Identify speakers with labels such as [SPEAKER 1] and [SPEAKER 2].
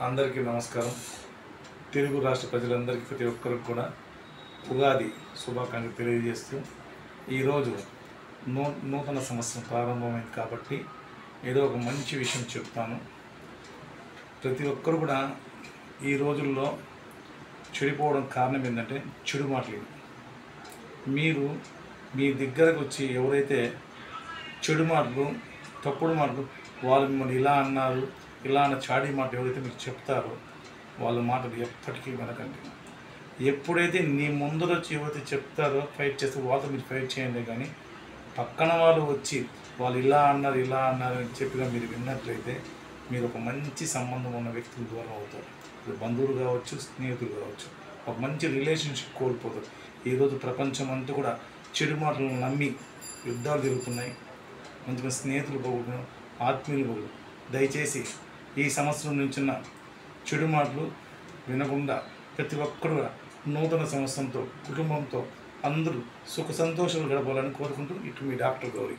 [SPEAKER 1] అందరికీ నమస్కారం. తెలుగు రాష్ట్ర ప్రజలందరికీ ప్రతి ఒక్కరికి కూడా ఉగాది శుభాకాంక్షలు తెలియజేస్తూ ఈరోజు నూతన సంవత్సరం ప్రారంభమైంది కాబట్టి ఏదో ఒక మంచి విషయం చెప్తాను. ప్రతి ఒక్కరు కూడా ఈ రోజుల్లో చెడిపోవడం కారణం ఏంటంటే చెడు మాటలు. మీరు మీ దగ్గరకు వచ్చి ఎవరైతే చెడు మాటలు తప్పుడు మాటలు వాళ్ళు మిమ్మల్ని ఇలా అన్నారు ఇలా అన్న చాడీ మాట ఎవరైతే మీకు చెప్తారో వాళ్ళ మాటలు ఎప్పటికీ వినకండి. ఎప్పుడైతే నీ ముందర వచ్చి ఎవరైతే చెప్తారో ఫైట్ చేస్తే వాళ్ళతో మీరు ఫైట్ చేయండి, కానీ పక్కన వాళ్ళు వచ్చి వాళ్ళు ఇలా అన్నారు అని చెప్పిగా మీరు విన్నట్లయితే మీరు ఒక మంచి సంబంధం ఉన్న వ్యక్తుల దూరం అవుతారు. ఇప్పుడు బంధువులు కావచ్చు, స్నేహితులు కావచ్చు, ఒక మంచి రిలేషన్షిప్ కోల్పోతారు. ఈరోజు ప్రపంచం అంతా కూడా చెడు మాటలను నమ్మి యుద్ధాలు జరుగుతున్నాయి. మంచిగా స్నేహితులు పోగొట్టుకున్నారు, ఆత్మీయులు పోగొట్టు. దయచేసి ఈ సంవత్సరం నుంచిన చెడు మాటలు వినకుండా ప్రతి ఒక్కరు నూతన సంవత్సరంతో కుటుంబంతో అందరూ సుఖ సంతోషాలు గడపాలని కోరుకుంటూ ఇటు మీ డాక్టర్ గౌరీ.